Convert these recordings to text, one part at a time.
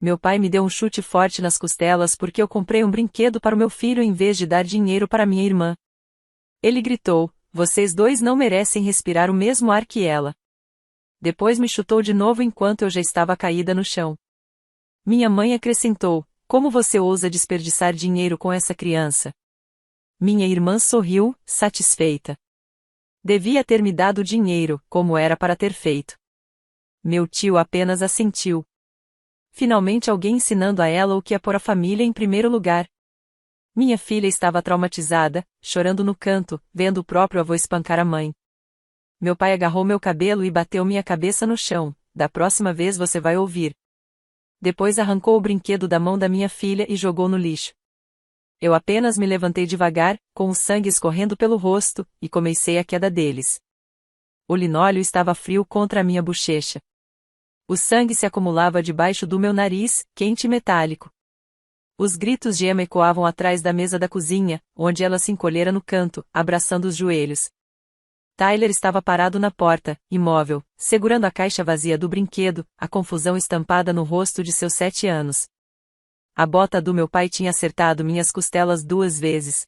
Meu pai me deu um chute forte nas costelas porque eu comprei um brinquedo para o meu filho em vez de dar dinheiro para minha irmã. Ele gritou: "Vocês dois não merecem respirar o mesmo ar que ela." Depois me chutou de novo enquanto eu já estava caída no chão. Minha mãe acrescentou: "Como você ousa desperdiçar dinheiro com essa criança?" Minha irmã sorriu, satisfeita. Devia ter me dado dinheiro, como era para ter feito. Meu tio apenas assentiu. Finalmente alguém ensinando a ela o que é pôr a família em primeiro lugar. Minha filha estava traumatizada, chorando no canto, vendo o próprio avô espancar a mãe. Meu pai agarrou meu cabelo e bateu minha cabeça no chão. "Da próxima vez você vai ouvir." Depois arrancou o brinquedo da mão da minha filha e jogou no lixo. Eu apenas me levantei devagar, com o sangue escorrendo pelo rosto, e comecei a queda deles. O linóleo estava frio contra a minha bochecha. O sangue se acumulava debaixo do meu nariz, quente e metálico. Os gritos de Emma ecoavam atrás da mesa da cozinha, onde ela se encolhera no canto, abraçando os joelhos. Tyler estava parado na porta, imóvel, segurando a caixa vazia do brinquedo, a confusão estampada no rosto de seus 7 anos. A bota do meu pai tinha acertado minhas costelas 2 vezes.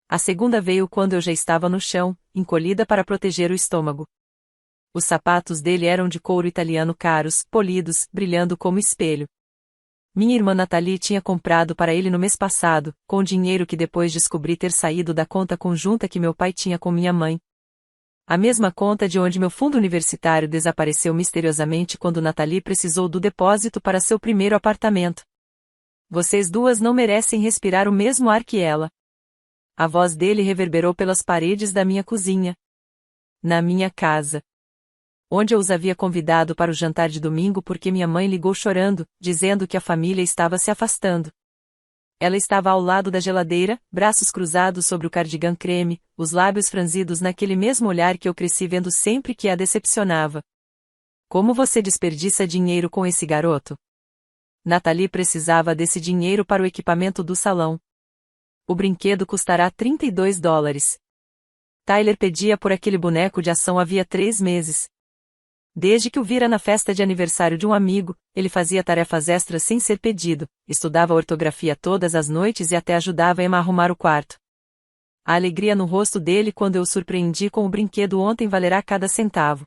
A segunda veio quando eu já estava no chão, encolhida para proteger o estômago. Os sapatos dele eram de couro italiano caros, polidos, brilhando como espelho. Minha irmã Nathalie tinha comprado para ele no mês passado, com dinheiro que depois descobri ter saído da conta conjunta que meu pai tinha com minha mãe. A mesma conta de onde meu fundo universitário desapareceu misteriosamente quando Nathalie precisou do depósito para seu primeiro apartamento. "Vocês duas não merecem respirar o mesmo ar que ela." A voz dele reverberou pelas paredes da minha cozinha. Na minha casa. Onde eu os havia convidado para o jantar de domingo porque minha mãe ligou chorando, dizendo que a família estava se afastando. Ela estava ao lado da geladeira, braços cruzados sobre o cardigan creme, os lábios franzidos naquele mesmo olhar que eu cresci vendo sempre que a decepcionava. "Como você desperdiça dinheiro com esse garoto?" Nathalie precisava desse dinheiro para o equipamento do salão. "O brinquedo custará $32. Tyler pedia por aquele boneco de ação havia 3 meses. Desde que o vira na festa de aniversário de um amigo, ele fazia tarefas extras sem ser pedido, estudava ortografia todas as noites e até ajudava Emma a arrumar o quarto. A alegria no rosto dele quando eu o surpreendi com o brinquedo ontem valerá cada centavo.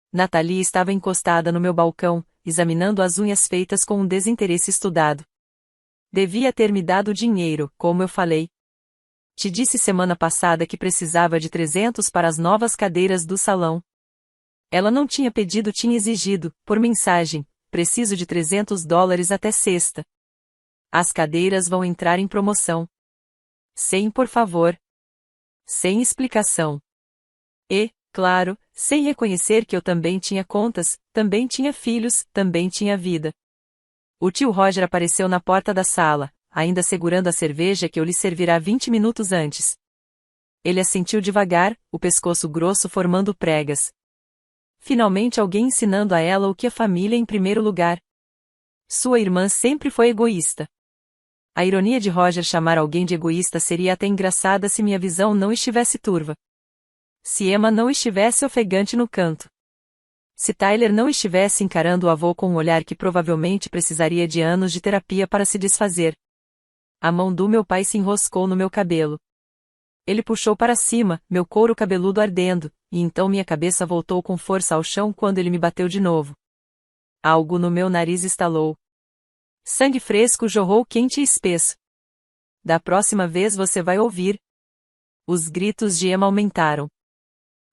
Nathalie estava encostada no meu balcão, examinando as unhas feitas com um desinteresse estudado. "Devia ter me dado dinheiro, como eu falei. Te disse semana passada que precisava de 300 para as novas cadeiras do salão." Ela não tinha pedido, tinha exigido, por mensagem: "Preciso de $300 até sexta. As cadeiras vão entrar em promoção." Sem por favor. Sem explicação. E, claro, sem reconhecer que eu também tinha contas, também tinha filhos, também tinha vida. O tio Roger apareceu na porta da sala, ainda segurando a cerveja que eu lhe servirá 20 minutos antes. Ele assentiu devagar, o pescoço grosso formando pregas. Finalmente alguém ensinando a ela o que é família em primeiro lugar. Sua irmã sempre foi egoísta. A ironia de Roger chamar alguém de egoísta seria até engraçada se minha visão não estivesse turva. Se Emma não estivesse ofegante no canto. Se Tyler não estivesse encarando o avô com um olhar que provavelmente precisaria de anos de terapia para se desfazer. A mão do meu pai se enroscou no meu cabelo. Ele puxou para cima, meu couro cabeludo ardendo, e então minha cabeça voltou com força ao chão quando ele me bateu de novo. Algo no meu nariz estalou. Sangue fresco jorrou quente e espesso. "Da próxima vez você vai ouvir." Os gritos de Emma aumentaram.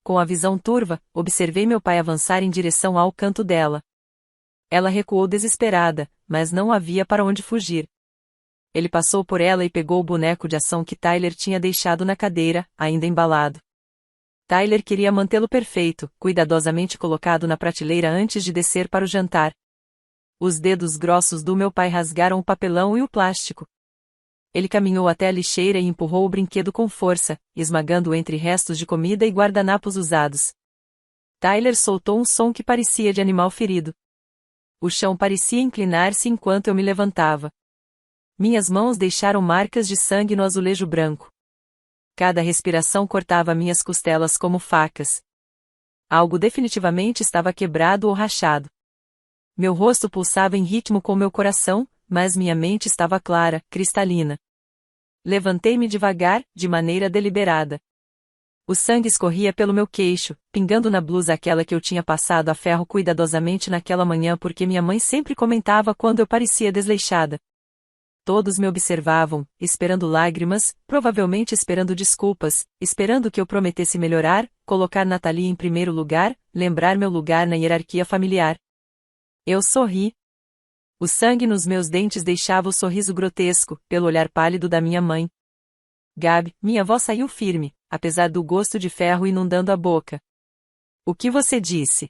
Com a visão turva, observei meu pai avançar em direção ao canto dela. Ela recuou desesperada, mas não havia para onde fugir. Ele passou por ela e pegou o boneco de ação que Tyler tinha deixado na cadeira, ainda embalado. Tyler queria mantê-lo perfeito, cuidadosamente colocado na prateleira antes de descer para o jantar. Os dedos grossos do meu pai rasgaram o papelão e o plástico. Ele caminhou até a lixeira e empurrou o brinquedo com força, esmagando-o entre restos de comida e guardanapos usados. Tyler soltou um som que parecia de animal ferido. O chão parecia inclinar-se enquanto eu me levantava. Minhas mãos deixaram marcas de sangue no azulejo branco. Cada respiração cortava minhas costelas como facas. Algo definitivamente estava quebrado ou rachado. Meu rosto pulsava em ritmo com meu coração, mas minha mente estava clara, cristalina. Levantei-me devagar, de maneira deliberada. O sangue escorria pelo meu queixo, pingando na blusa aquela que eu tinha passado a ferro cuidadosamente naquela manhã porque minha mãe sempre comentava quando eu parecia desleixada. Todos me observavam, esperando lágrimas, provavelmente esperando desculpas, esperando que eu prometesse melhorar, colocar Nathalie em primeiro lugar, lembrar meu lugar na hierarquia familiar. Eu sorri. O sangue nos meus dentes deixava o sorriso grotesco, pelo olhar pálido da minha mãe. Gabi, minha avó saiu firme, apesar do gosto de ferro inundando a boca. O que você disse?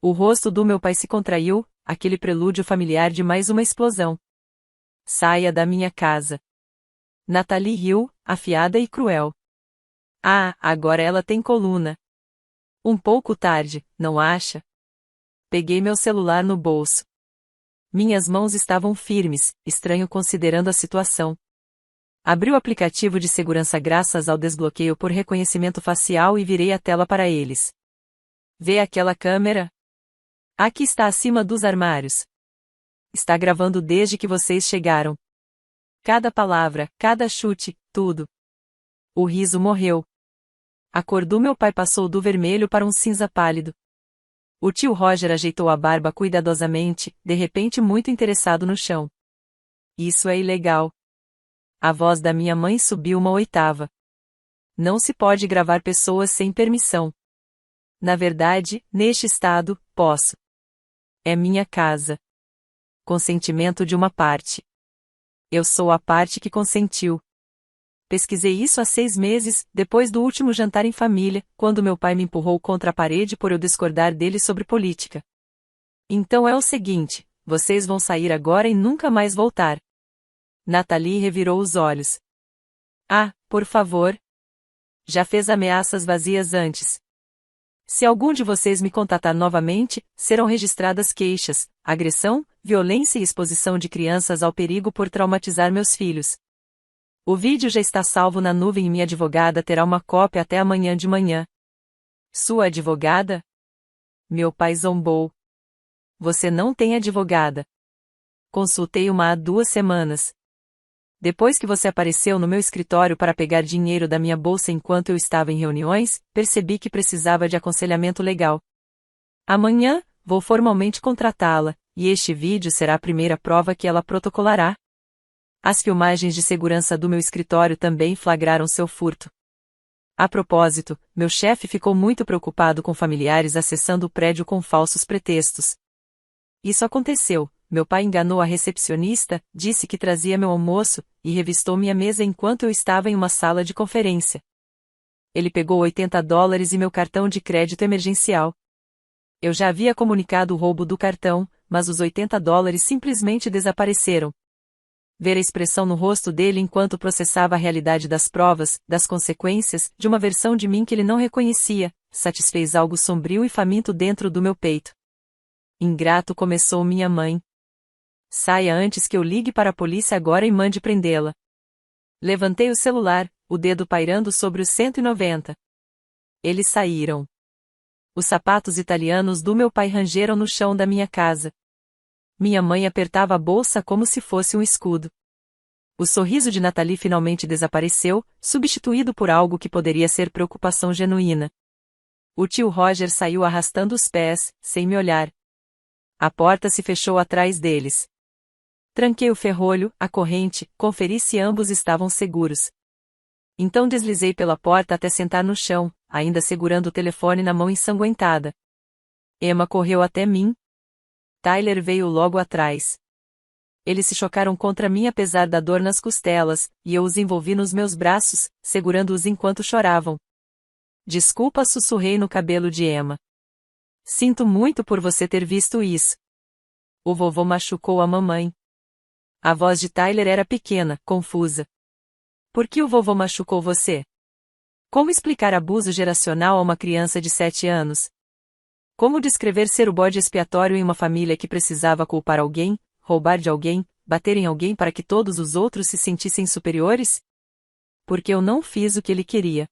O rosto do meu pai se contraiu, aquele prelúdio familiar de mais uma explosão. Saia da minha casa. Nathalie riu, afiada e cruel. Ah, agora ela tem coluna. Um pouco tarde, não acha? Peguei meu celular no bolso. Minhas mãos estavam firmes, estranho considerando a situação. Abri o aplicativo de segurança graças ao desbloqueio por reconhecimento facial e virei a tela para eles. Vê aquela câmera? Aqui está acima dos armários. Está gravando desde que vocês chegaram. Cada palavra, cada chute, tudo. O riso morreu. A cor do meu pai passou do vermelho para um cinza pálido. O tio Roger ajeitou a barba cuidadosamente, de repente muito interessado no chão. Isso é ilegal. A voz da minha mãe subiu uma oitava. Não se pode gravar pessoas sem permissão. Na verdade, neste estado, posso. É minha casa. Consentimento de uma parte. Eu sou a parte que consentiu. Pesquisei isso há 6 meses, depois do último jantar em família, quando meu pai me empurrou contra a parede por eu discordar dele sobre política. Então é o seguinte, vocês vão sair agora e nunca mais voltar. Nathalie revirou os olhos. Ah, por favor. Já fez ameaças vazias antes. Se algum de vocês me contatar novamente, serão registradas queixas, agressão, violência e exposição de crianças ao perigo por traumatizar meus filhos. O vídeo já está salvo na nuvem e minha advogada terá uma cópia até amanhã de manhã. Sua advogada? Meu pai zombou. Você não tem advogada. Consultei uma há 2 semanas. Depois que você apareceu no meu escritório para pegar dinheiro da minha bolsa enquanto eu estava em reuniões, percebi que precisava de aconselhamento legal. Amanhã, vou formalmente contratá-la, e este vídeo será a primeira prova que ela protocolará. As filmagens de segurança do meu escritório também flagraram seu furto. A propósito, meu chefe ficou muito preocupado com familiares acessando o prédio com falsos pretextos. Isso aconteceu. Meu pai enganou a recepcionista, disse que trazia meu almoço, e revistou minha mesa enquanto eu estava em uma sala de conferência. Ele pegou $80 e meu cartão de crédito emergencial. Eu já havia comunicado o roubo do cartão, mas os $80 simplesmente desapareceram. Ver a expressão no rosto dele enquanto processava a realidade das provas, das consequências, de uma versão de mim que ele não reconhecia, satisfez algo sombrio e faminto dentro do meu peito. Ingrato, começou minha mãe. Saia antes que eu ligue para a polícia agora e mande prendê-la. Levantei o celular, o dedo pairando sobre os 190. Eles saíram. Os sapatos italianos do meu pai rangeram no chão da minha casa. Minha mãe apertava a bolsa como se fosse um escudo. O sorriso de Nathalie finalmente desapareceu, substituído por algo que poderia ser preocupação genuína. O tio Roger saiu arrastando os pés, sem me olhar. A porta se fechou atrás deles. Tranquei o ferrolho, a corrente, conferi se ambos estavam seguros. Então deslizei pela porta até sentar no chão, ainda segurando o telefone na mão ensanguentada. Emma correu até mim. Tyler veio logo atrás. Eles se chocaram contra mim apesar da dor nas costelas, e eu os envolvi nos meus braços, segurando-os enquanto choravam. Desculpa, sussurrei no cabelo de Emma. Sinto muito por você ter visto isso. O vovô machucou a mamãe. A voz de Tyler era pequena, confusa. Por que o vovô machucou você? Como explicar abuso geracional a uma criança de 7 anos? Como descrever ser o bode expiatório em uma família que precisava culpar alguém, roubar de alguém, bater em alguém para que todos os outros se sentissem superiores? Porque eu não fiz o que ele queria.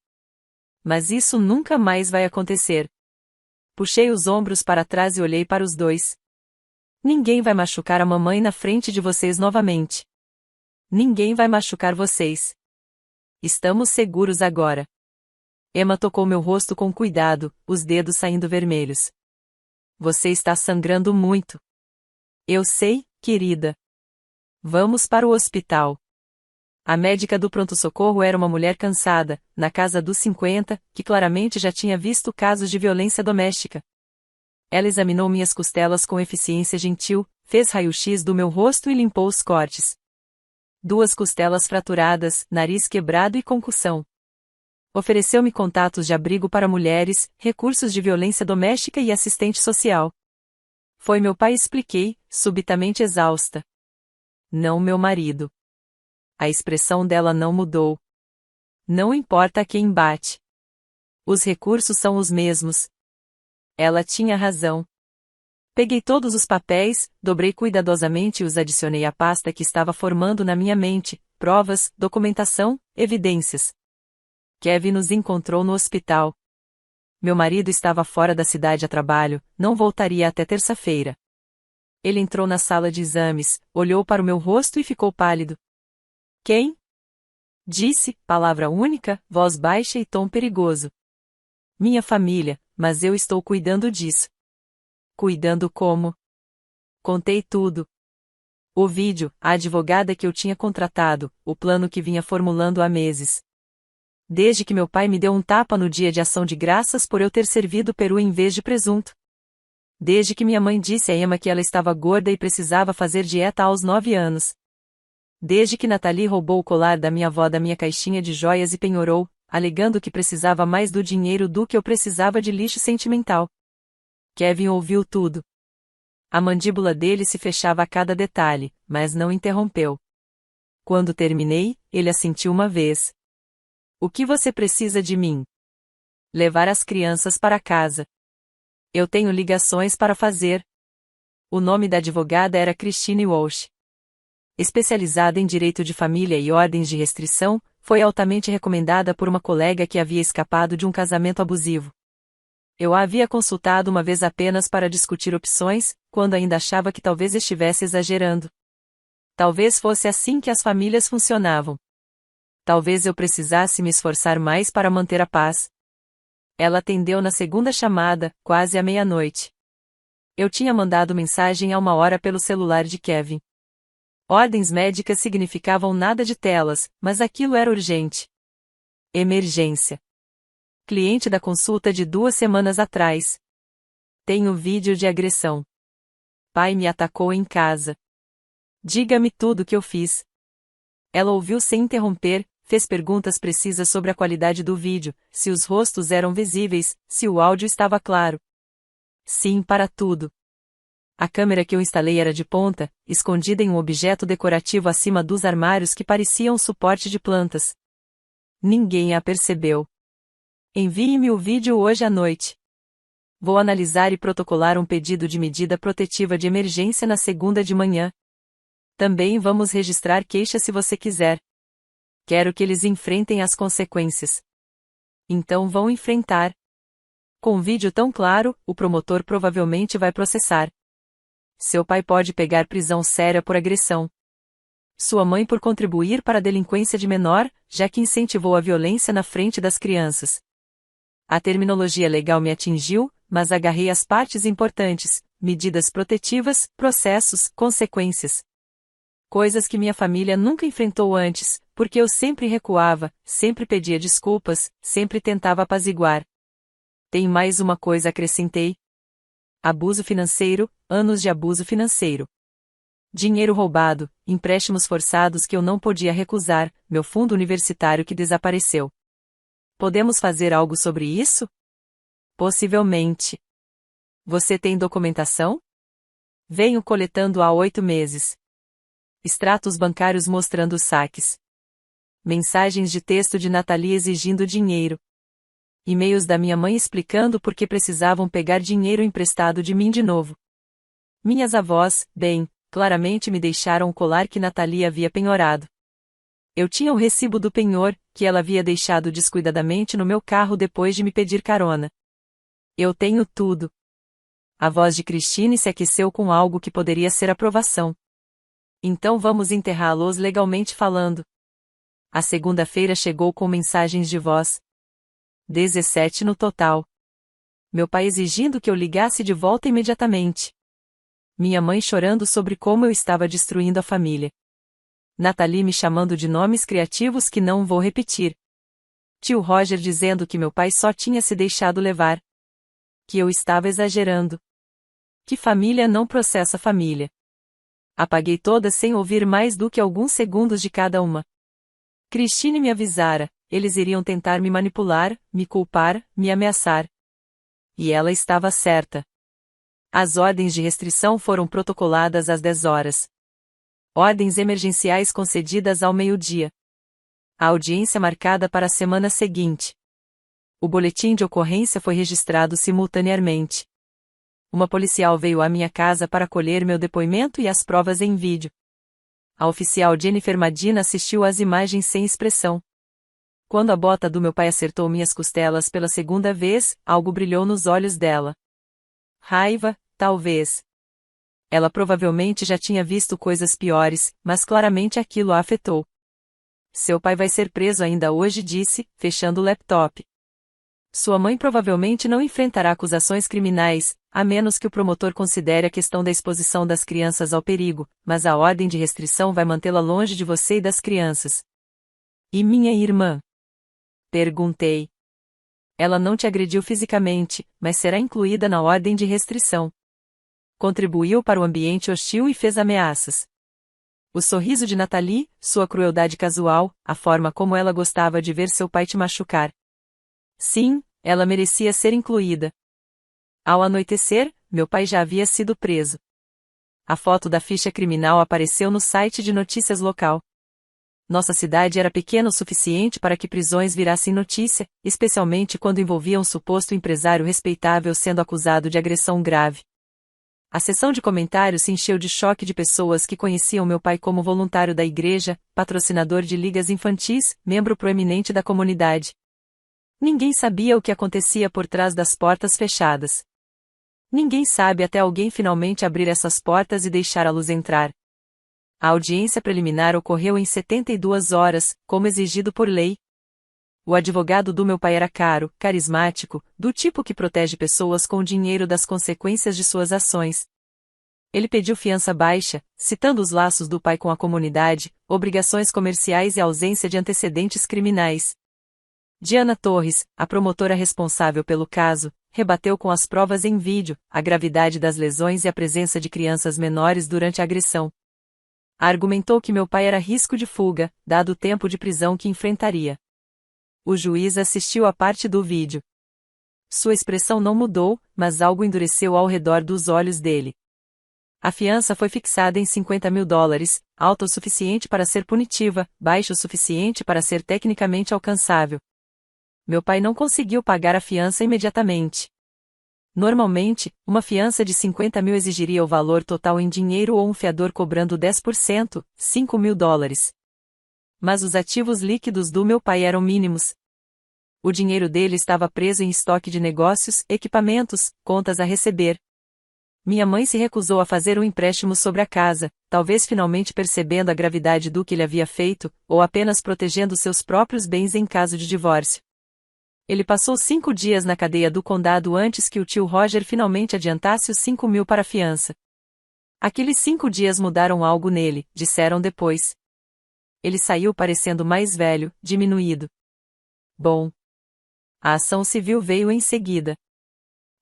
Mas isso nunca mais vai acontecer. Puxei os ombros para trás e olhei para os dois. Ninguém vai machucar a mamãe na frente de vocês novamente. Ninguém vai machucar vocês. Estamos seguros agora. Emma tocou meu rosto com cuidado, os dedos saindo vermelhos. Você está sangrando muito. Eu sei, querida. Vamos para o hospital. A médica do pronto-socorro era uma mulher cansada, na casa dos 50, que claramente já tinha visto casos de violência doméstica. Ela examinou minhas costelas com eficiência gentil, fez raio-x do meu rosto e limpou os cortes. 2 costelas fraturadas, nariz quebrado e concussão. Ofereceu-me contatos de abrigo para mulheres, recursos de violência doméstica e assistente social. Foi meu pai, expliquei, subitamente exausta. Não meu marido. A expressão dela não mudou. Não importa a quem bate. Os recursos são os mesmos. Ela tinha razão. Peguei todos os papéis, dobrei cuidadosamente e os adicionei à pasta que estava formando na minha mente: provas, documentação, evidências. Kevin nos encontrou no hospital. Meu marido estava fora da cidade a trabalho, não voltaria até terça-feira. Ele entrou na sala de exames, olhou para o meu rosto e ficou pálido. Quem? Disse, palavra única, voz baixa e tom perigoso. Minha família, mas eu estou cuidando disso. Cuidando como? Contei tudo. O vídeo, a advogada que eu tinha contratado, o plano que vinha formulando há meses. Desde que meu pai me deu um tapa no dia de ação de graças por eu ter servido peru em vez de presunto. Desde que minha mãe disse a Emma que ela estava gorda e precisava fazer dieta aos 9 anos. Desde que Nathalie roubou o colar da minha avó da minha caixinha de joias e penhorou, alegando que precisava mais do dinheiro do que eu precisava de lixo sentimental. Kevin ouviu tudo. A mandíbula dele se fechava a cada detalhe, mas não interrompeu. Quando terminei, ele assentiu uma vez. O que você precisa de mim? Levar as crianças para casa. Eu tenho ligações para fazer. O nome da advogada era Christine Walsh. Especializada em direito de família e ordens de restrição, foi altamente recomendada por uma colega que havia escapado de um casamento abusivo. Eu a havia consultado uma vez apenas para discutir opções, quando ainda achava que talvez estivesse exagerando. Talvez fosse assim que as famílias funcionavam. Talvez eu precisasse me esforçar mais para manter a paz. Ela atendeu na segunda chamada, quase à meia-noite. Eu tinha mandado mensagem há 1 hora pelo celular de Kevin. Ordens médicas significavam nada de telas, mas aquilo era urgente. Emergência. Cliente da consulta de 2 semanas atrás. Tenho vídeo de agressão. Pai me atacou em casa. Diga-me tudo o que eu fiz. Ela ouviu sem interromper, fez perguntas precisas sobre a qualidade do vídeo, se os rostos eram visíveis, se o áudio estava claro. Sim para tudo. A câmera que eu instalei era de ponta, escondida em um objeto decorativo acima dos armários que parecia um suporte de plantas. Ninguém a percebeu. Envie-me o vídeo hoje à noite. Vou analisar e protocolar um pedido de medida protetiva de emergência na segunda de manhã. Também vamos registrar queixa se você quiser. Quero que eles enfrentem as consequências. Então vão enfrentar. Com um vídeo tão claro, o promotor provavelmente vai processar. Seu pai pode pegar prisão séria por agressão. Sua mãe por contribuir para a delinquência de menor, já que incentivou a violência na frente das crianças. A terminologia legal me atingiu, mas agarrei as partes importantes: medidas protetivas, processos, consequências. Coisas que minha família nunca enfrentou antes, porque eu sempre recuava, sempre pedia desculpas, sempre tentava apaziguar. Tem mais uma coisa, acrescentei. Abuso financeiro, anos de abuso financeiro. Dinheiro roubado, empréstimos forçados que eu não podia recusar, meu fundo universitário que desapareceu. Podemos fazer algo sobre isso? Possivelmente. Você tem documentação? Venho coletando há 8 meses. Extratos bancários mostrando os saques. Mensagens de texto de Nathalie exigindo dinheiro. E-mails da minha mãe explicando por que precisavam pegar dinheiro emprestado de mim de novo. Minhas avós, bem, claramente me deixaram o colar que Nathalie havia penhorado. Eu tinha o recibo do penhor, que ela havia deixado descuidadamente no meu carro depois de me pedir carona. Eu tenho tudo. A voz de Christine se aqueceu com algo que poderia ser aprovação. Então vamos enterrá-los legalmente falando. A segunda-feira chegou com mensagens de voz. 17 no total. Meu pai exigindo que eu ligasse de volta imediatamente. Minha mãe chorando sobre como eu estava destruindo a família. Nathalie me chamando de nomes criativos que não vou repetir. Tio Roger dizendo que meu pai só tinha se deixado levar. Que eu estava exagerando. Que família não processa família. Apaguei todas sem ouvir mais do que alguns segundos de cada uma. Christine me avisara, eles iriam tentar me manipular, me culpar, me ameaçar. E ela estava certa. As ordens de restrição foram protocoladas às 10 horas. Ordens emergenciais concedidas ao meio-dia. A audiência marcada para a semana seguinte. O boletim de ocorrência foi registrado simultaneamente. Uma policial veio à minha casa para colher meu depoimento e as provas em vídeo. A oficial Jennifer Madina assistiu às imagens sem expressão. Quando a bota do meu pai acertou minhas costelas pela segunda vez, algo brilhou nos olhos dela. Raiva, talvez. Ela provavelmente já tinha visto coisas piores, mas claramente aquilo a afetou. Seu pai vai ser preso ainda hoje, disse, fechando o laptop. Sua mãe provavelmente não enfrentará acusações criminais, a menos que o promotor considere a questão da exposição das crianças ao perigo, mas a ordem de restrição vai mantê-la longe de você e das crianças. E minha irmã? Perguntei. Ela não te agrediu fisicamente, mas será incluída na ordem de restrição. Contribuiu para o ambiente hostil e fez ameaças. O sorriso de Nathalie, sua crueldade casual, a forma como ela gostava de ver seu pai te machucar. Sim, ela merecia ser incluída. Ao anoitecer, meu pai já havia sido preso. A foto da ficha criminal apareceu no site de notícias local. Nossa cidade era pequena o suficiente para que prisões virassem notícia, especialmente quando envolvia um suposto empresário respeitável sendo acusado de agressão grave. A seção de comentários se encheu de choque de pessoas que conheciam meu pai como voluntário da igreja, patrocinador de ligas infantis, membro proeminente da comunidade. Ninguém sabia o que acontecia por trás das portas fechadas. Ninguém sabe até alguém finalmente abrir essas portas e deixar a luz entrar. A audiência preliminar ocorreu em 72 horas, como exigido por lei. O advogado do meu pai era caro, carismático, do tipo que protege pessoas com o dinheiro das consequências de suas ações. Ele pediu fiança baixa, citando os laços do pai com a comunidade, obrigações comerciais e ausência de antecedentes criminais. Diana Torres, a promotora responsável pelo caso, rebateu com as provas em vídeo a gravidade das lesões e a presença de crianças menores durante a agressão. Argumentou que meu pai era risco de fuga, dado o tempo de prisão que enfrentaria. O juiz assistiu à parte do vídeo. Sua expressão não mudou, mas algo endureceu ao redor dos olhos dele. A fiança foi fixada em $50.000, alta o suficiente para ser punitiva, baixa o suficiente para ser tecnicamente alcançável. Meu pai não conseguiu pagar a fiança imediatamente. Normalmente, uma fiança de 50 mil exigiria o valor total em dinheiro ou um fiador cobrando 10%, $5.000. Mas os ativos líquidos do meu pai eram mínimos. O dinheiro dele estava preso em estoque de negócios, equipamentos, contas a receber. Minha mãe se recusou a fazer um empréstimo sobre a casa, talvez finalmente percebendo a gravidade do que ele havia feito, ou apenas protegendo seus próprios bens em caso de divórcio. Ele passou 5 dias na cadeia do condado antes que o tio Roger finalmente adiantasse os 5 mil para a fiança. Aqueles 5 dias mudaram algo nele, disseram depois. Ele saiu parecendo mais velho, diminuído. Bom. A ação civil veio em seguida.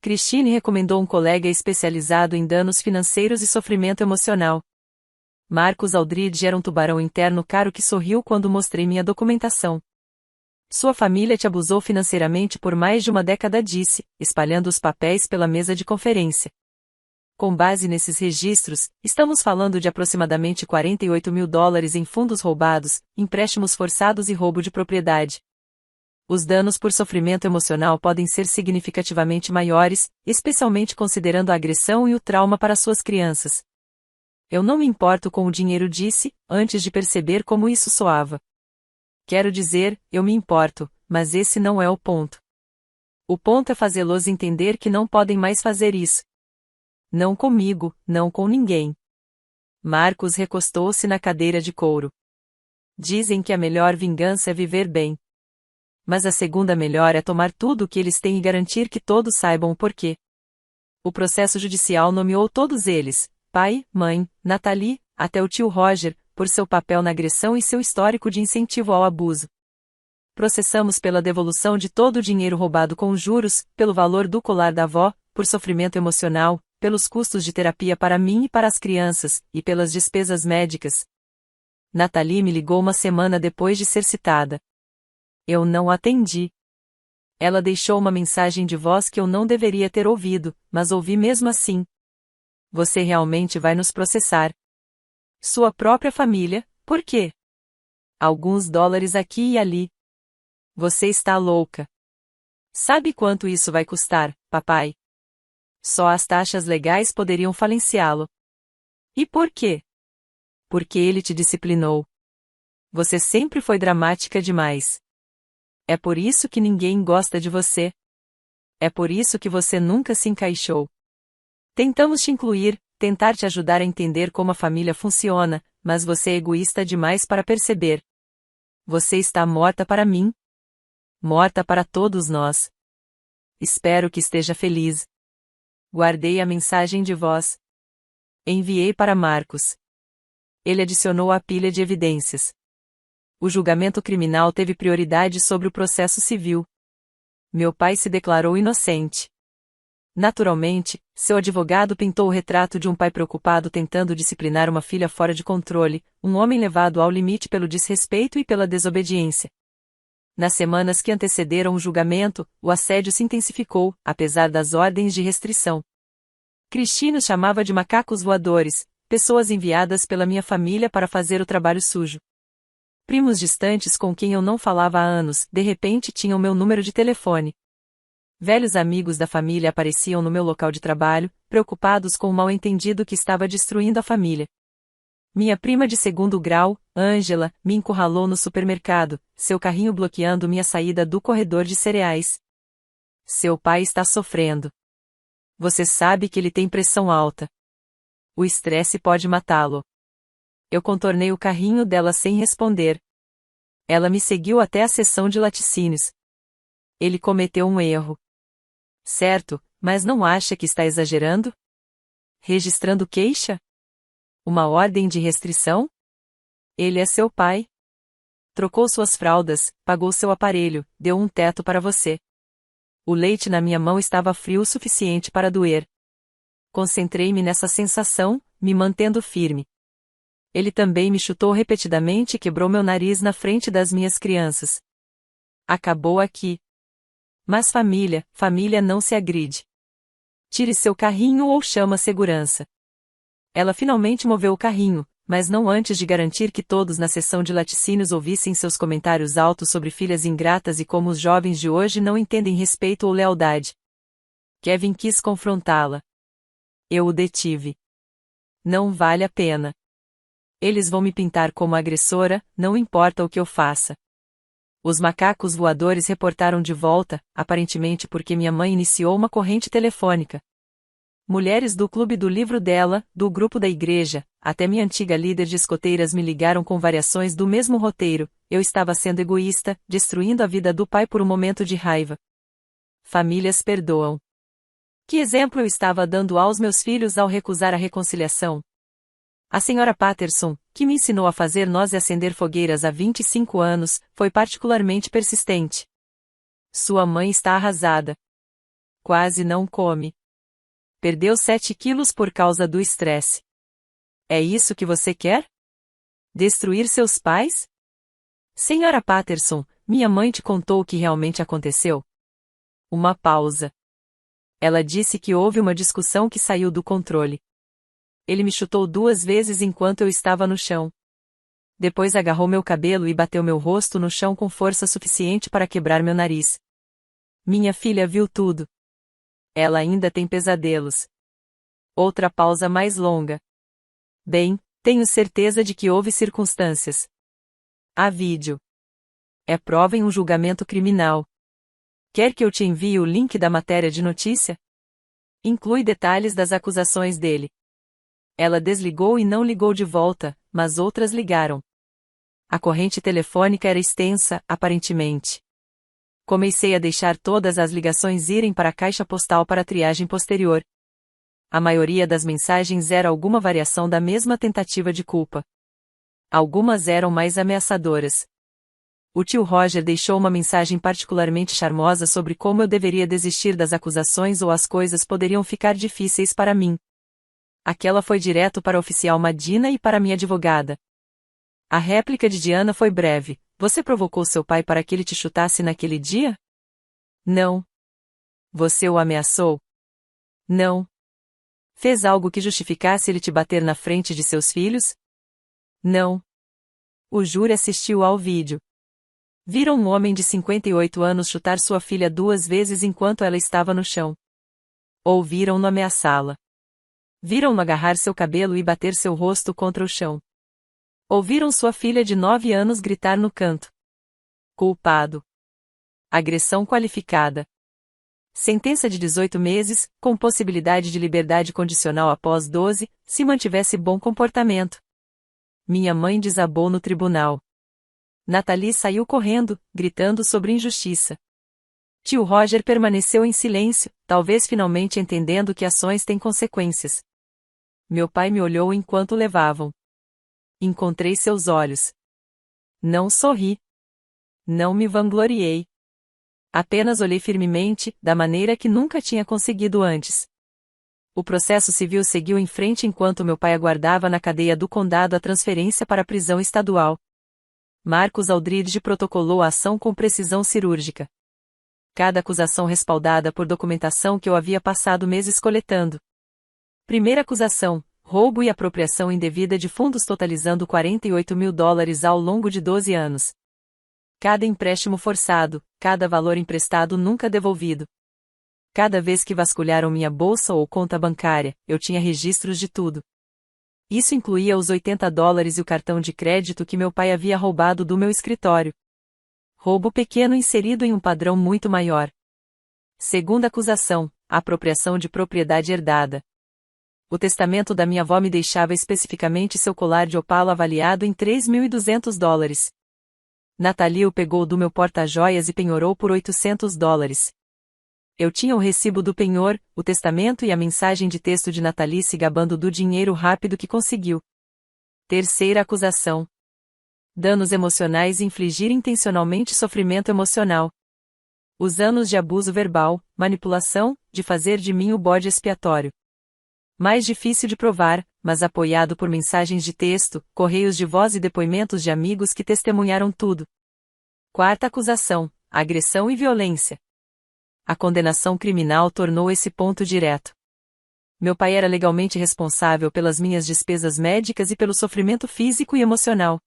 Christine recomendou um colega especializado em danos financeiros e sofrimento emocional. Marcos Aldridge era um tubarão interno caro que sorriu quando mostrei minha documentação. Sua família te abusou financeiramente por mais de uma década, disse, espalhando os papéis pela mesa de conferência. Com base nesses registros, estamos falando de aproximadamente $48.000 em fundos roubados, empréstimos forçados e roubo de propriedade. Os danos por sofrimento emocional podem ser significativamente maiores, especialmente considerando a agressão e o trauma para suas crianças. Eu não me importo com o dinheiro, disse, antes de perceber como isso soava. Quero dizer, eu me importo, mas esse não é o ponto. O ponto é fazê-los entender que não podem mais fazer isso. Não comigo, não com ninguém. Marcos recostou-se na cadeira de couro. Dizem que a melhor vingança é viver bem. Mas a segunda melhor é tomar tudo o que eles têm e garantir que todos saibam o porquê. O processo judicial nomeou todos eles, pai, mãe, Nathalie, até o tio Roger, por seu papel na agressão e seu histórico de incentivo ao abuso. Processamos pela devolução de todo o dinheiro roubado com juros, pelo valor do colar da avó, por sofrimento emocional, pelos custos de terapia para mim e para as crianças, e pelas despesas médicas. Nathalie me ligou uma semana depois de ser citada. Eu não atendi. Ela deixou uma mensagem de voz que eu não deveria ter ouvido, mas ouvi mesmo assim. Você realmente vai nos processar. Sua própria família, por quê? Alguns dólares aqui e ali. Você está louca. Sabe quanto isso vai custar, papai? Só as taxas legais poderiam falenciá-lo. E por quê? Porque ele te disciplinou. Você sempre foi dramática demais. É por isso que ninguém gosta de você. É por isso que você nunca se encaixou. Tentamos te incluir, tentar te ajudar a entender como a família funciona, mas você é egoísta demais para perceber. Você está morta para mim. Morta para todos nós. Espero que esteja feliz. Guardei a mensagem de voz. Enviei para Marcos. Ele adicionou à pilha de evidências. O julgamento criminal teve prioridade sobre o processo civil. Meu pai se declarou inocente. Naturalmente, seu advogado pintou o retrato de um pai preocupado tentando disciplinar uma filha fora de controle, um homem levado ao limite pelo desrespeito e pela desobediência. Nas semanas que antecederam o julgamento, o assédio se intensificou, apesar das ordens de restrição. Cristina os chamava de macacos voadores, pessoas enviadas pela minha família para fazer o trabalho sujo. Primos distantes com quem eu não falava há anos, de repente tinham meu número de telefone. Velhos amigos da família apareciam no meu local de trabalho, preocupados com o mal-entendido que estava destruindo a família. Minha prima de segundo grau, Ângela, me encurralou no supermercado, seu carrinho bloqueando minha saída do corredor de cereais. Seu pai está sofrendo. Você sabe que ele tem pressão alta. O estresse pode matá-lo. Eu contornei o carrinho dela sem responder. Ela me seguiu até a seção de laticínios. Ele cometeu um erro. Certo, mas não acha que está exagerando? Registrando queixa? Uma ordem de restrição? Ele é seu pai. Trocou suas fraldas, pagou seu aparelho, deu um teto para você. O leite na minha mão estava frio o suficiente para doer. Concentrei-me nessa sensação, me mantendo firme. Ele também me chutou repetidamente e quebrou meu nariz na frente das minhas crianças. Acabou aqui. Mas família não se agride. Tire seu carrinho ou chama a segurança. Ela finalmente moveu o carrinho, mas não antes de garantir que todos na seção de laticínios ouvissem seus comentários altos sobre filhas ingratas e como os jovens de hoje não entendem respeito ou lealdade. Kevin quis confrontá-la. Eu o detive. Não vale a pena. Eles vão me pintar como agressora, não importa o que eu faça. Os macacos voadores reportaram de volta, aparentemente porque minha mãe iniciou uma corrente telefônica. Mulheres do clube do livro dela, do grupo da igreja, até minha antiga líder de escoteiras me ligaram com variações do mesmo roteiro. Eu estava sendo egoísta, destruindo a vida do pai por um momento de raiva. Famílias perdoam. Que exemplo eu estava dando aos meus filhos ao recusar a reconciliação? A senhora Patterson, que me ensinou a fazer nós e acender fogueiras há 25 anos, foi particularmente persistente. Sua mãe está arrasada. Quase não come. Perdeu 7 quilos por causa do estresse. É isso que você quer? Destruir seus pais? Senhora Patterson, minha mãe te contou o que realmente aconteceu? Uma pausa. Ela disse que houve uma discussão que saiu do controle. Ele me chutou 2 vezes enquanto eu estava no chão. Depois agarrou meu cabelo e bateu meu rosto no chão com força suficiente para quebrar meu nariz. Minha filha viu tudo. Ela ainda tem pesadelos. Outra pausa mais longa. Bem, tenho certeza de que houve circunstâncias. Há vídeo. É prova em um julgamento criminal. Quer que eu te envie o link da matéria de notícia? Inclui detalhes das acusações dele. Ela desligou e não ligou de volta, mas outras ligaram. A corrente telefônica era extensa, aparentemente. Comecei a deixar todas as ligações irem para a caixa postal para a triagem posterior. A maioria das mensagens era alguma variação da mesma tentativa de culpa. Algumas eram mais ameaçadoras. O tio Roger deixou uma mensagem particularmente charmosa sobre como eu deveria desistir das acusações ou as coisas poderiam ficar difíceis para mim. Aquela foi direto para a oficial Madina e para minha advogada. A réplica de Diana foi breve. Você provocou seu pai para que ele te chutasse naquele dia? Não. Você o ameaçou? Não. Fez algo que justificasse ele te bater na frente de seus filhos? Não. O júri assistiu ao vídeo. Viram um homem de 58 anos chutar sua filha 2 vezes enquanto ela estava no chão. Ouviram-no ameaçá-la. Viram-no agarrar seu cabelo e bater seu rosto contra o chão. Ouviram sua filha de 9 anos gritar no canto. Culpado. Agressão qualificada. Sentença de 18 meses, com possibilidade de liberdade condicional após 12, se mantivesse bom comportamento. Minha mãe desabou no tribunal. Nathalie saiu correndo, gritando sobre injustiça. Tio Roger permaneceu em silêncio, talvez finalmente entendendo que ações têm consequências. Meu pai me olhou enquanto levavam. Encontrei seus olhos. Não sorri. Não me vangloriei. Apenas olhei firmemente, da maneira que nunca tinha conseguido antes. O processo civil seguiu em frente enquanto meu pai aguardava na cadeia do condado a transferência para a prisão estadual. Marcus Aldridge protocolou a ação com precisão cirúrgica. Cada acusação respaldada por documentação que eu havia passado meses coletando. Primeira acusação: roubo e apropriação indevida de fundos totalizando $48 mil ao longo de 12 anos. Cada empréstimo forçado, cada valor emprestado nunca devolvido. Cada vez que vasculharam minha bolsa ou conta bancária, eu tinha registros de tudo. Isso incluía os $80 e o cartão de crédito que meu pai havia roubado do meu escritório. Roubo pequeno inserido em um padrão muito maior. Segunda acusação: apropriação de propriedade herdada. O testamento da minha avó me deixava especificamente seu colar de opalo avaliado em $3.200. Nathalie o pegou do meu porta-joias e penhorou por $800. Eu tinha o recibo do penhor, o testamento e a mensagem de texto de Nathalie se gabando do dinheiro rápido que conseguiu. Terceira acusação: danos emocionais e infligir intencionalmente sofrimento emocional. Os anos de abuso verbal, manipulação, de fazer de mim o bode expiatório. Mais difícil de provar, mas apoiado por mensagens de texto, correios de voz e depoimentos de amigos que testemunharam tudo. Quarta acusação: agressão e violência. A condenação criminal tornou esse ponto direto. Meu pai era legalmente responsável pelas minhas despesas médicas e pelo sofrimento físico e emocional.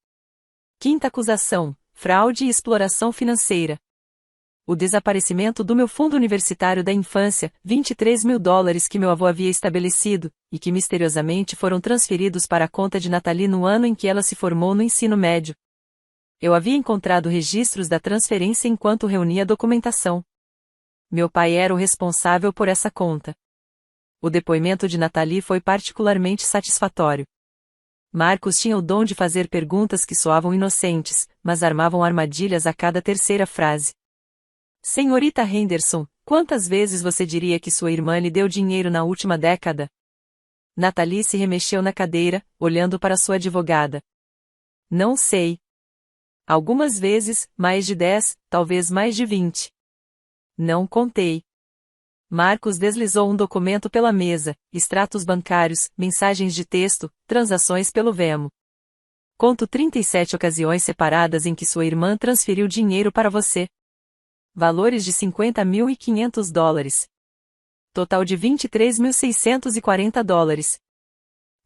Quinta acusação: fraude e exploração financeira. O desaparecimento do meu fundo universitário da infância, $23 mil que meu avô havia estabelecido, e que misteriosamente foram transferidos para a conta de Nathalie no ano em que ela se formou no ensino médio. Eu havia encontrado registros da transferência enquanto reunia documentação. Meu pai era o responsável por essa conta. O depoimento de Nathalie foi particularmente satisfatório. Marcos tinha o dom de fazer perguntas que soavam inocentes, mas armavam armadilhas a cada terceira frase. Senhorita Henderson, quantas vezes você diria que sua irmã lhe deu dinheiro na última década? Nathalie se remexeu na cadeira, olhando para sua advogada. Não sei. Algumas vezes, mais de 10, talvez mais de 20. Não contei. Marcos deslizou um documento pela mesa: extratos bancários, mensagens de texto, transações pelo Venmo. Conto 37 ocasiões separadas em que sua irmã transferiu dinheiro para você. Valores de $50.500. Total de $23.640.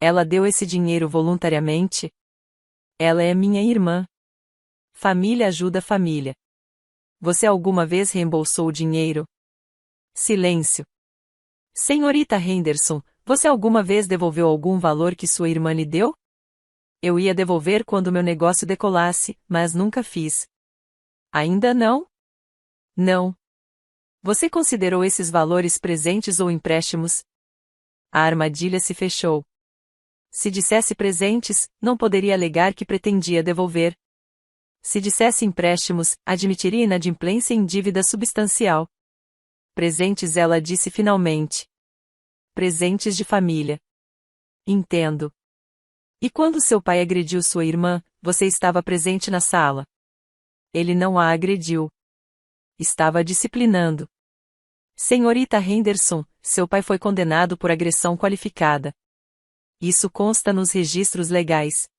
Ela deu esse dinheiro voluntariamente? Ela é minha irmã. Família ajuda família. Você alguma vez reembolsou o dinheiro? Silêncio. Senhorita Henderson, você alguma vez devolveu algum valor que sua irmã lhe deu? Eu ia devolver quando meu negócio decolasse, mas nunca fiz. Ainda não? Não. Você considerou esses valores presentes ou empréstimos? A armadilha se fechou. Se dissesse presentes, não poderia alegar que pretendia devolver. Se dissesse empréstimos, admitiria inadimplência em dívida substancial. Presentes, ela disse finalmente. Presentes de família. Entendo. E quando seu pai agrediu sua irmã, você estava presente na sala? Ele não a agrediu. Estava disciplinando. Senhorita Henderson, seu pai foi condenado por agressão qualificada. Isso consta nos registros legais.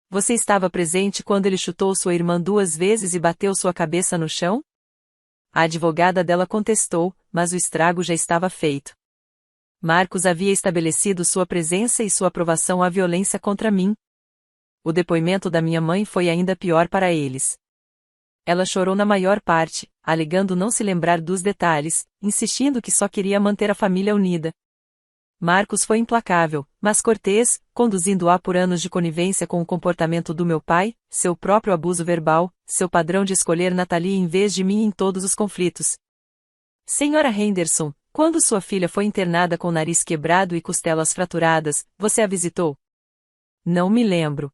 Você estava presente quando ele chutou sua irmã 2 vezes e bateu sua cabeça no chão? A advogada dela contestou, mas o estrago já estava feito. Marcos havia estabelecido sua presença e sua aprovação à violência contra mim. O depoimento da minha mãe foi ainda pior para eles. Ela chorou na maior parte, alegando não se lembrar dos detalhes, insistindo que só queria manter a família unida. Marcos foi implacável, mas cortês, conduzindo-a por anos de conivência com o comportamento do meu pai, seu próprio abuso verbal, seu padrão de escolher Nathalie em vez de mim em todos os conflitos. Senhora Henderson, quando sua filha foi internada com o nariz quebrado e costelas fraturadas, você a visitou? Não me lembro.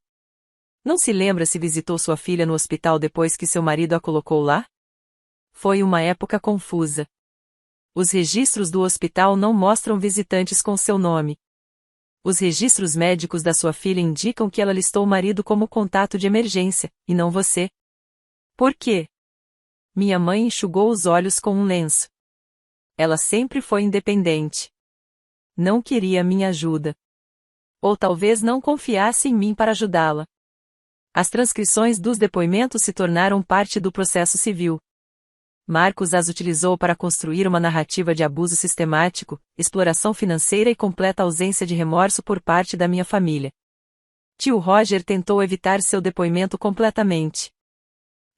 Não se lembra se visitou sua filha no hospital depois que seu marido a colocou lá? Foi uma época confusa. Os registros do hospital não mostram visitantes com seu nome. Os registros médicos da sua filha indicam que ela listou o marido como contato de emergência, e não você. Por quê? Minha mãe enxugou os olhos com um lenço. Ela sempre foi independente. Não queria minha ajuda. Ou talvez não confiasse em mim para ajudá-la. As transcrições dos depoimentos se tornaram parte do processo civil. Marcos as utilizou para construir uma narrativa de abuso sistemático, exploração financeira e completa ausência de remorso por parte da minha família. Tio Roger tentou evitar seu depoimento completamente.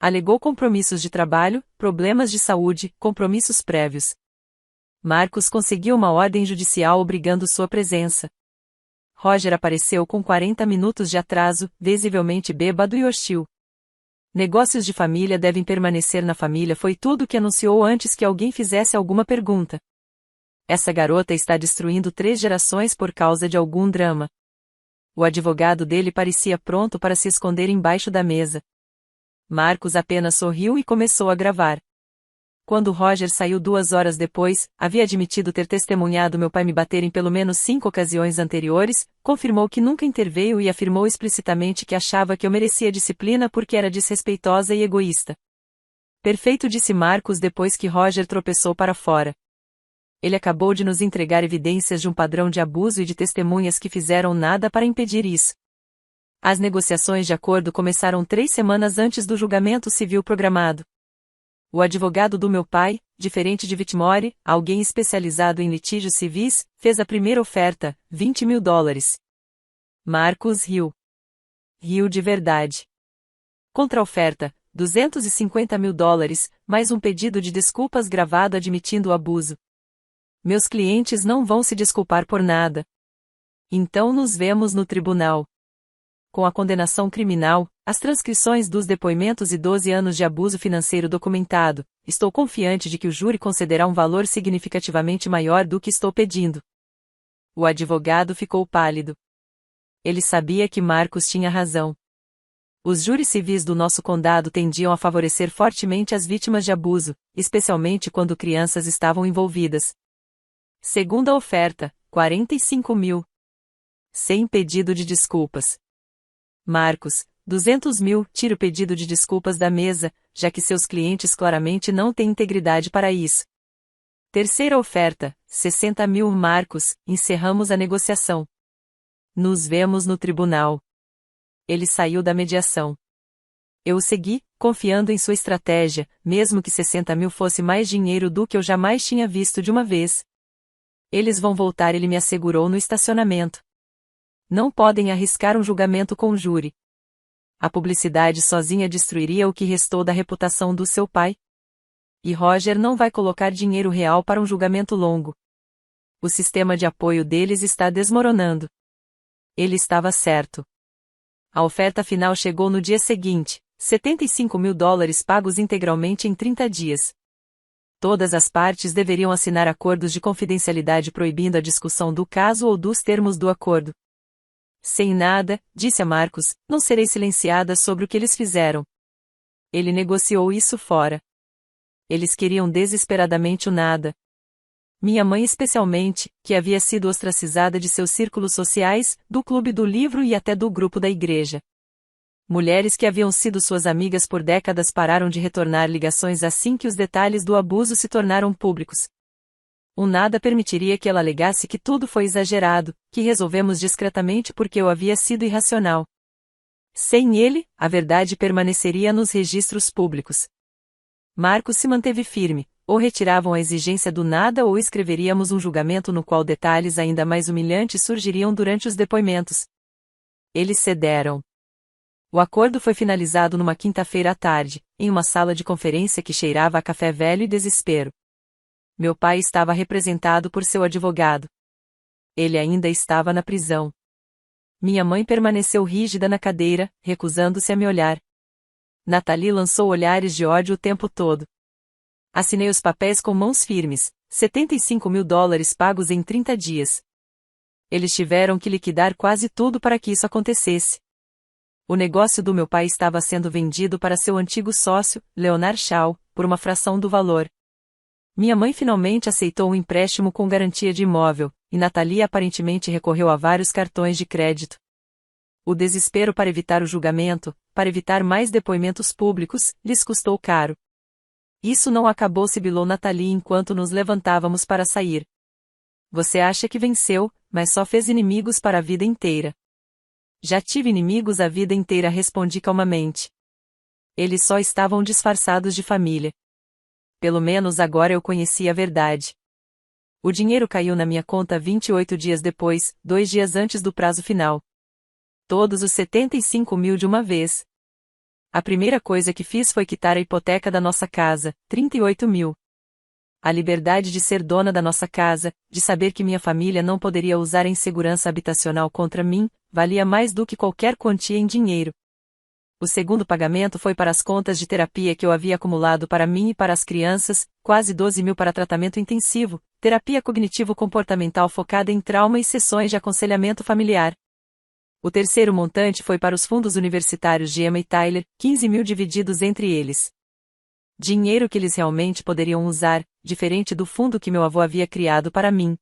Alegou compromissos de trabalho, problemas de saúde, compromissos prévios. Marcos conseguiu uma ordem judicial obrigando sua presença. Roger apareceu com 40 minutos de atraso, visivelmente bêbado e hostil. Negócios de família devem permanecer na família foi tudo o que anunciou antes que alguém fizesse alguma pergunta. Essa garota está destruindo 3 gerações por causa de algum drama. O advogado dele parecia pronto para se esconder embaixo da mesa. Marcos apenas sorriu e começou a gravar. Quando Roger saiu 2 horas depois, havia admitido ter testemunhado meu pai me bater em pelo menos 5 ocasiões anteriores, confirmou que nunca interveio e afirmou explicitamente que achava que eu merecia disciplina porque era desrespeitosa e egoísta. Perfeito, disse Marcos depois que Roger tropeçou para fora. Ele acabou de nos entregar evidências de um padrão de abuso e de testemunhas que fizeram nada para impedir isso. As negociações de acordo começaram 3 semanas antes do julgamento civil programado. O advogado do meu pai, diferente de Whitmore, alguém especializado em litígios civis, fez a primeira oferta, $20.000. Marcos riu. Riu de verdade. Contra-oferta, $250.000, mais um pedido de desculpas gravado admitindo o abuso. Meus clientes não vão se desculpar por nada. Então nos vemos no tribunal. Com a condenação criminal, as transcrições dos depoimentos e 12 anos de abuso financeiro documentado, estou confiante de que o júri concederá um valor significativamente maior do que estou pedindo. O advogado ficou pálido. Ele sabia que Marcos tinha razão. Os júris civis do nosso condado tendiam a favorecer fortemente as vítimas de abuso, especialmente quando crianças estavam envolvidas. Segunda oferta, 45 mil. Sem pedido de desculpas. Marcos, 200 mil, tira o pedido de desculpas da mesa, já que seus clientes claramente não têm integridade para isso. Terceira oferta, 60 mil. Marcos, encerramos a negociação. Nos vemos no tribunal. Ele saiu da mediação. Eu o segui, confiando em sua estratégia, mesmo que 60 mil fosse mais dinheiro do que eu jamais tinha visto de uma vez. Eles vão voltar, ele me assegurou no estacionamento. Não podem arriscar um julgamento com júri. A publicidade sozinha destruiria o que restou da reputação do seu pai. E Roger não vai colocar dinheiro real para um julgamento longo. O sistema de apoio deles está desmoronando. Ele estava certo. A oferta final chegou no dia seguinte, $75.000 pagos integralmente em 30 dias. Todas as partes deveriam assinar acordos de confidencialidade proibindo a discussão do caso ou dos termos do acordo. Sem nada, disse a Marcos, não serei silenciada sobre o que eles fizeram. Ele negociou isso fora. Eles queriam desesperadamente o nada. Minha mãe especialmente, que havia sido ostracizada de seus círculos sociais, do clube do livro e até do grupo da igreja. Mulheres que haviam sido suas amigas por décadas pararam de retornar ligações assim que os detalhes do abuso se tornaram públicos. O nada permitiria que ela alegasse que tudo foi exagerado, que resolvemos discretamente porque eu havia sido irracional. Sem ele, a verdade permaneceria nos registros públicos. Marcos se manteve firme, ou retiravam a exigência do nada ou escreveríamos um julgamento no qual detalhes ainda mais humilhantes surgiriam durante os depoimentos. Eles cederam. O acordo foi finalizado numa quinta-feira à tarde, em uma sala de conferência que cheirava a café velho e desespero. Meu pai estava representado por seu advogado. Ele ainda estava na prisão. Minha mãe permaneceu rígida na cadeira, recusando-se a me olhar. Nathalie lançou olhares de ódio o tempo todo. Assinei os papéis com mãos firmes, $75.000 pagos em 30 dias. Eles tiveram que liquidar quase tudo para que isso acontecesse. O negócio do meu pai estava sendo vendido para seu antigo sócio, Leonard Shaw, por uma fração do valor. Minha mãe finalmente aceitou um empréstimo com garantia de imóvel, e Nathalie aparentemente recorreu a vários cartões de crédito. O desespero para evitar o julgamento, para evitar mais depoimentos públicos, lhes custou caro. Isso não acabou, sibilou Nathalie enquanto nos levantávamos para sair. Você acha que venceu, mas só fez inimigos para a vida inteira. Já tive inimigos a vida inteira, respondi calmamente. Eles só estavam disfarçados de família. Pelo menos agora eu conhecia a verdade. O dinheiro caiu na minha conta 28 dias depois, 2 dias antes do prazo final. Todos os 75 mil de uma vez. A primeira coisa que fiz foi quitar a hipoteca da nossa casa, 38 mil. A liberdade de ser dona da nossa casa, de saber que minha família não poderia usar a insegurança habitacional contra mim, valia mais do que qualquer quantia em dinheiro. O segundo pagamento foi para as contas de terapia que eu havia acumulado para mim e para as crianças, quase 12 mil para tratamento intensivo, terapia cognitivo-comportamental focada em trauma e sessões de aconselhamento familiar. O terceiro montante foi para os fundos universitários de Emma e Tyler, 15 mil divididos entre eles. Dinheiro que eles realmente poderiam usar, diferente do fundo que meu avô havia criado para mim.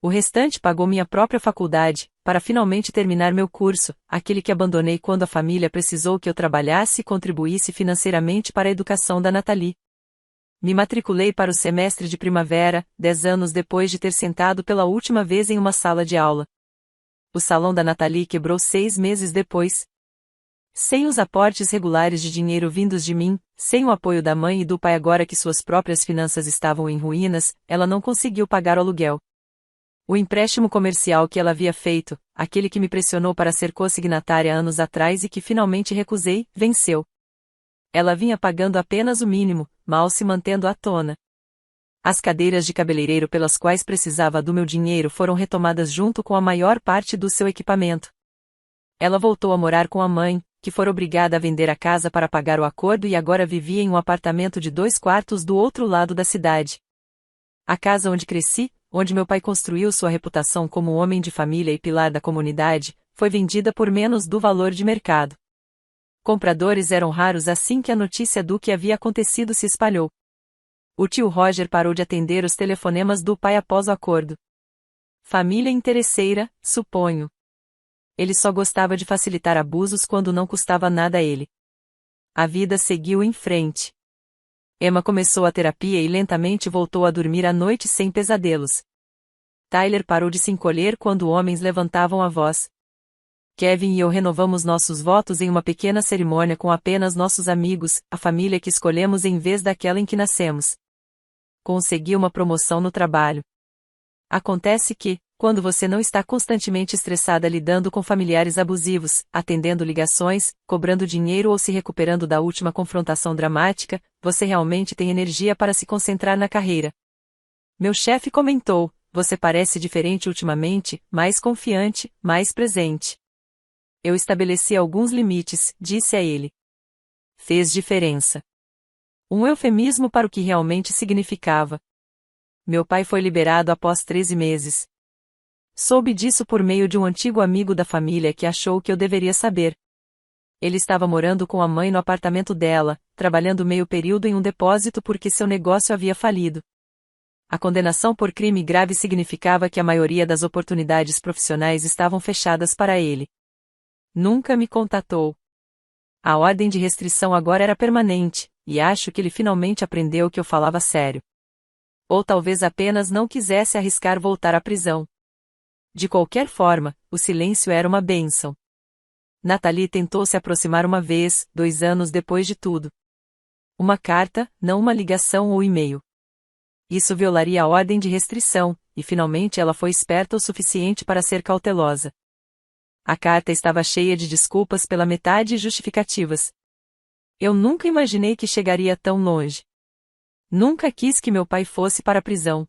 O restante pagou minha própria faculdade, para finalmente terminar meu curso, aquele que abandonei quando a família precisou que eu trabalhasse e contribuísse financeiramente para a educação da Nathalie. Me matriculei para o semestre de primavera, 10 anos depois de ter sentado pela última vez em uma sala de aula. O salão da Nathalie quebrou 6 meses depois. Sem os aportes regulares de dinheiro vindos de mim, sem o apoio da mãe e do pai agora que suas próprias finanças estavam em ruínas, ela não conseguiu pagar o aluguel. O empréstimo comercial que ela havia feito, aquele que me pressionou para ser consignatária anos atrás e que finalmente recusei, venceu. Ela vinha pagando apenas o mínimo, mal se mantendo à tona. As cadeiras de cabeleireiro pelas quais precisava do meu dinheiro foram retomadas junto com a maior parte do seu equipamento. Ela voltou a morar com a mãe, que fora obrigada a vender a casa para pagar o acordo e agora vivia em um apartamento de 2 quartos do outro lado da cidade. A casa onde cresci, onde meu pai construiu sua reputação como homem de família e pilar da comunidade, foi vendida por menos do valor de mercado. Compradores eram raros assim que a notícia do que havia acontecido se espalhou. O tio Roger parou de atender os telefonemas do pai após o acordo. Família interesseira, suponho. Ele só gostava de facilitar abusos quando não custava nada a ele. A vida seguiu em frente. Emma começou a terapia e lentamente voltou a dormir à noite sem pesadelos. Tyler parou de se encolher quando homens levantavam a voz. Kevin e eu renovamos nossos votos em uma pequena cerimônia com apenas nossos amigos, a família que escolhemos em vez daquela em que nascemos. Consegui uma promoção no trabalho. Acontece que, quando você não está constantemente estressada lidando com familiares abusivos, atendendo ligações, cobrando dinheiro ou se recuperando da última confrontação dramática, você realmente tem energia para se concentrar na carreira. Meu chefe comentou, você parece diferente ultimamente, mais confiante, mais presente. Eu estabeleci alguns limites, disse a ele. Fez diferença. Um eufemismo para o que realmente significava. Meu pai foi liberado após 13 meses. Soube disso por meio de um antigo amigo da família que achou que eu deveria saber. Ele estava morando com a mãe no apartamento dela, trabalhando meio período em um depósito porque seu negócio havia falido. A condenação por crime grave significava que a maioria das oportunidades profissionais estavam fechadas para ele. Nunca me contatou. A ordem de restrição agora era permanente, e acho que ele finalmente aprendeu que eu falava sério. Ou talvez apenas não quisesse arriscar voltar à prisão. De qualquer forma, o silêncio era uma bênção. Nathalie tentou se aproximar uma vez, 2 anos depois de tudo. Uma carta, não uma ligação ou e-mail. Isso violaria a ordem de restrição, e finalmente ela foi esperta o suficiente para ser cautelosa. A carta estava cheia de desculpas pela metade e justificativas. Eu nunca imaginei que chegaria tão longe. Nunca quis que meu pai fosse para a prisão.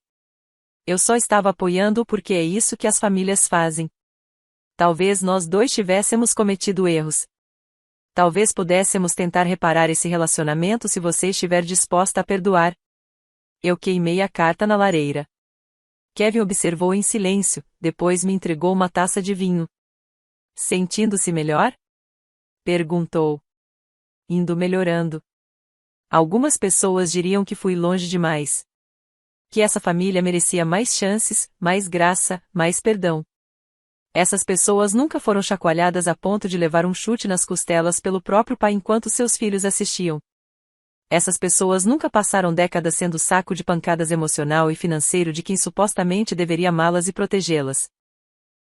Eu só estava apoiando-o porque é isso que as famílias fazem. Talvez nós dois tivéssemos cometido erros. Talvez pudéssemos tentar reparar esse relacionamento se você estiver disposta a perdoar. Eu queimei a carta na lareira. Kevin observou em silêncio, depois me entregou uma taça de vinho. Sentindo-se melhor? Perguntou. Indo melhorando. Algumas pessoas diriam que fui longe demais. Que essa família merecia mais chances, mais graça, mais perdão. Essas pessoas nunca foram chacoalhadas a ponto de levar um chute nas costelas pelo próprio pai enquanto seus filhos assistiam. Essas pessoas nunca passaram décadas sendo saco de pancadas emocional e financeiro de quem supostamente deveria amá-las e protegê-las.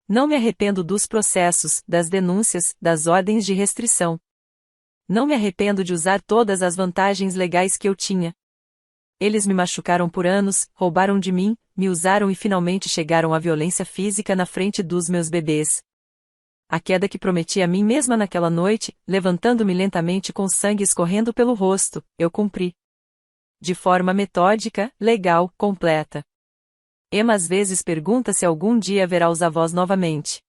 Não me arrependo dos processos, das denúncias, das ordens de restrição. Não me arrependo de usar todas as vantagens legais que eu tinha. Eles me machucaram por anos, roubaram de mim, me usaram e finalmente chegaram à violência física na frente dos meus bebês. A queda que prometi a mim mesma naquela noite, levantando-me lentamente com sangue escorrendo pelo rosto, eu cumpri. De forma metódica, legal, completa. Emma às vezes pergunta se algum dia verá os avós novamente.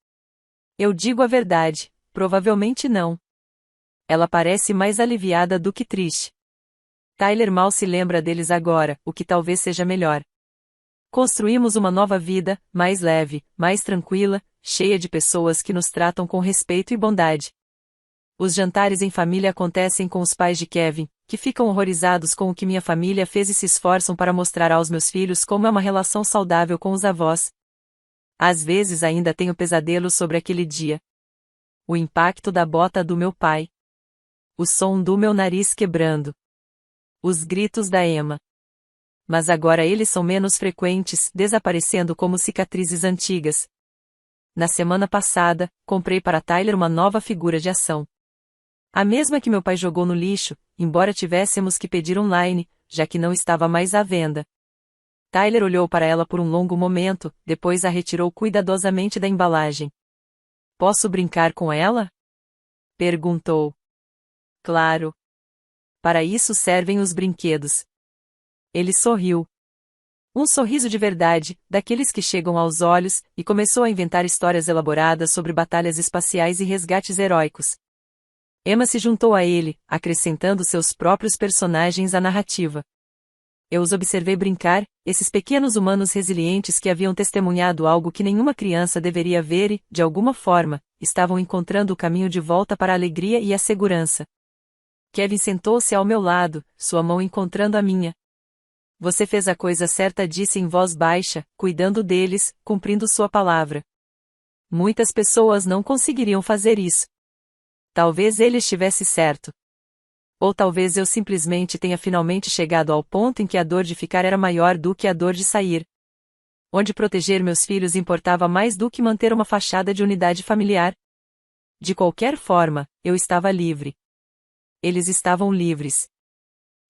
Eu digo a verdade, provavelmente não. Ela parece mais aliviada do que triste. Tyler mal se lembra deles agora, o que talvez seja melhor. Construímos uma nova vida, mais leve, mais tranquila, cheia de pessoas que nos tratam com respeito e bondade. Os jantares em família acontecem com os pais de Kevin, que ficam horrorizados com o que minha família fez e se esforçam para mostrar aos meus filhos como é uma relação saudável com os avós. Às vezes ainda tenho pesadelos sobre aquele dia. O impacto da bota do meu pai. O som do meu nariz quebrando. Os gritos da Emma. Mas agora eles são menos frequentes, desaparecendo como cicatrizes antigas. Na semana passada, comprei para Tyler uma nova figura de ação. A mesma que meu pai jogou no lixo, embora tivéssemos que pedir online, já que não estava mais à venda. Tyler olhou para ela por um longo momento, depois a retirou cuidadosamente da embalagem. Posso brincar com ela? Perguntou. Claro. Para isso servem os brinquedos. Ele sorriu. Um sorriso de verdade, daqueles que chegam aos olhos, e começou a inventar histórias elaboradas sobre batalhas espaciais e resgates heróicos. Emma se juntou a ele, acrescentando seus próprios personagens à narrativa. Eu os observei brincar, esses pequenos humanos resilientes que haviam testemunhado algo que nenhuma criança deveria ver e, de alguma forma, estavam encontrando o caminho de volta para a alegria e a segurança. Kevin sentou-se ao meu lado, sua mão encontrando a minha. Você fez a coisa certa, disse em voz baixa, cuidando deles, cumprindo sua palavra. Muitas pessoas não conseguiriam fazer isso. Talvez ele estivesse certo. Ou talvez eu simplesmente tenha finalmente chegado ao ponto em que a dor de ficar era maior do que a dor de sair. Onde proteger meus filhos importava mais do que manter uma fachada de unidade familiar. De qualquer forma, eu estava livre. Eles estavam livres.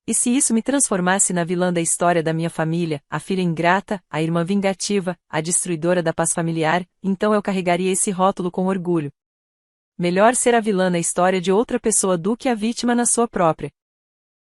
E se isso me transformasse na vilã da história da minha família, a filha ingrata, a irmã vingativa, a destruidora da paz familiar, então eu carregaria esse rótulo com orgulho. Melhor ser a vilã na história de outra pessoa do que a vítima na sua própria.